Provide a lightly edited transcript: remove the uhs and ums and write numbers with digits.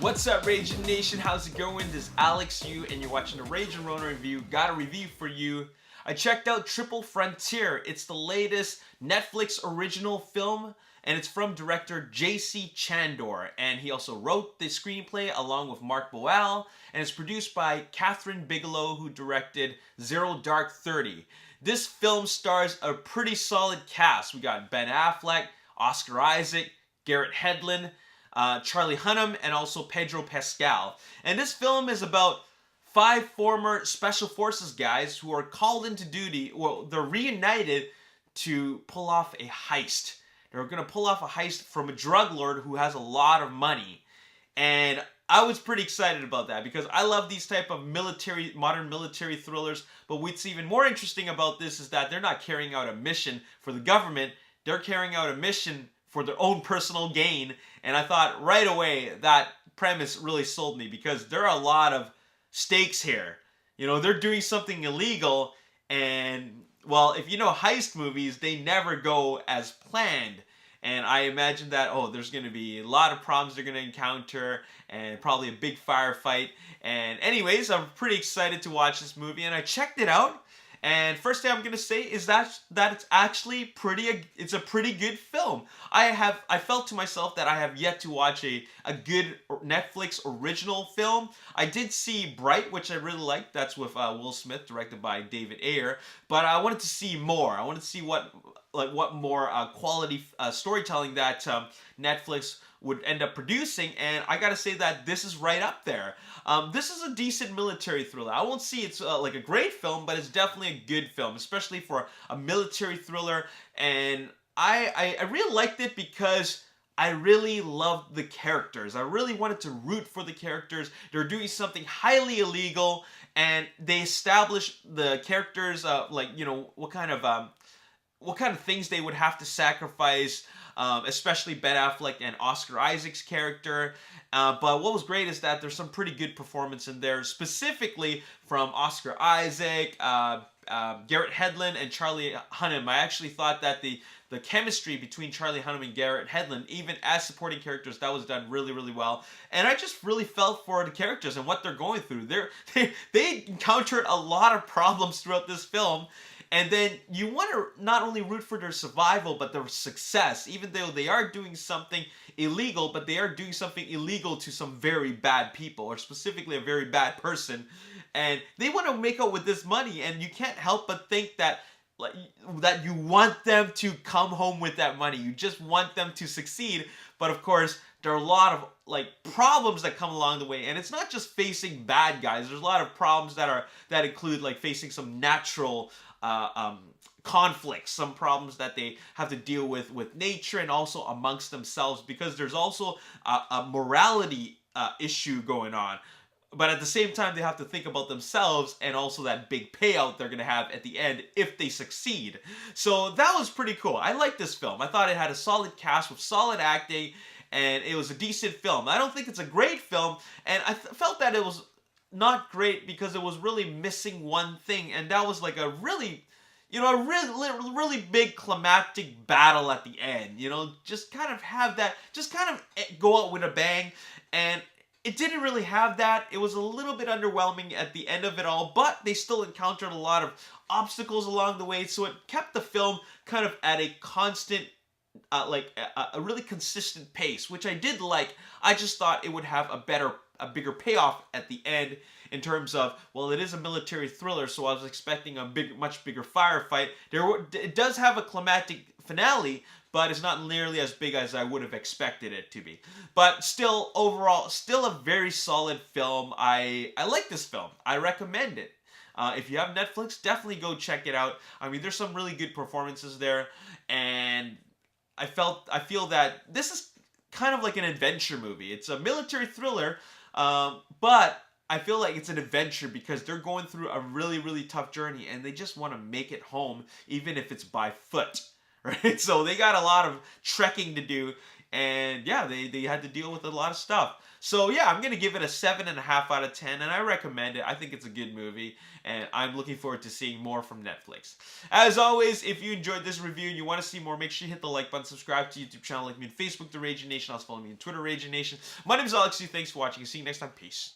What's up, Ragin Nation? How's it going? This is Alex Yu, and you're watching the Ragin Ronin review. Got a review for you. I checked out Triple Frontier. It's the latest Netflix original film, and it's from director J.C. Chandor. And he also wrote the screenplay along with Mark Boal, and it's produced by Catherine Bigelow, who directed Zero Dark 30. This film stars a pretty solid cast. We got Ben Affleck, Oscar Isaac, Garrett Hedlund, Charlie Hunnam, and also Pedro Pascal. And this film is about 5 former Special Forces guys who are called into duty. Well, they're reunited to pull off a heist. They're going to pull off a heist from a drug lord who has a lot of money. And I was pretty excited about that because I love these type of modern military thrillers. But what's even more interesting about this is that they're not carrying out a mission for the government. They're carrying out a mission for their own personal gain. And I thought right away that premise really sold me because there are a lot of stakes here. You know, they're doing something illegal, and well, if you know heist movies, they never go as planned. And I imagine that, there's going to be a lot of problems they're going to encounter and probably a big firefight. And anyways, I'm pretty excited to watch this movie, and I checked it out. And first thing I'm gonna say is that it's actually it's a pretty good film. I felt to myself that I have yet to watch a good Netflix original film. I did see Bright, which I really liked. That's with Will Smith, directed by David Ayer. But I wanted to see more. I wanted to see what more quality storytelling that Netflix would end up producing, and I gotta say that this is right up there. This is a decent military thriller. I won't see it's like a great film, but it's definitely a good film, especially for a military thriller. And I really liked it because I really loved the characters. I really wanted to root for the characters. They're doing something highly illegal, and they establish the characters, what kind of things they would have to sacrifice, especially Ben Affleck and Oscar Isaac's character. But what was great is that there's some pretty good performance in there, specifically from Oscar Isaac, Garrett Hedlund, and Charlie Hunnam. I actually thought that the chemistry between Charlie Hunnam and Garrett Hedlund, even as supporting characters, that was done really, really well. And I just really felt for the characters and what they're going through. They encountered a lot of problems throughout this film. And then you want to not only root for their survival, but their success. Even though they are doing something illegal, but they are doing something illegal to some very bad people, or specifically a very bad person. And they want to make out with this money, and you can't help but think that you want them to come home with that money. You just want them to succeed. But of course, there are a lot of problems that come along the way, and it's not just facing bad guys. There's a lot of problems that include facing some natural conflicts, some problems that they have to deal with nature and also amongst themselves, because there's also a morality issue going on. But at the same time, they have to think about themselves and also that big payout they're going to have at the end if they succeed. So that was pretty cool. I liked this film. I thought it had a solid cast with solid acting, and it was a decent film. I don't think it's a great film, and I felt that it was not great because it was really missing one thing, and that was like a really big climactic battle at the end. Just kind of go out with a bang, and it didn't really have that. It was a little bit underwhelming at the end of it all, but they still encountered a lot of obstacles along the way, so it kept the film kind of at a constant, a really consistent pace, which I did like. I just thought it would have a bigger payoff at the end in terms of, well, it is a military thriller, so I was expecting a much bigger firefight. It does have a climactic finale, but it's not nearly as big as I would have expected it to be. But still, overall, still a very solid film. I like this film. I recommend it. If you have Netflix, definitely go check it out. I mean, there's some really good performances there, and I feel that this is kind of like an adventure movie. It's a military thriller, but I feel like it's an adventure because they're going through a really, really tough journey, and they just want to make it home, even if it's by foot, right? So they got a lot of trekking to do, and yeah, they had to deal with a lot of stuff. So yeah, I'm gonna give it a 7.5 out of 10, and I recommend it. I think it's a good movie, and I'm looking forward to seeing more from Netflix. As always, if you enjoyed this review and you want to see more, make sure you hit the like button, subscribe to YouTube channel, like me on Facebook, The Ragin Nation, also follow me on Twitter, Ragin Nation. My name is Alex. Thanks for watching. See you next time. Peace.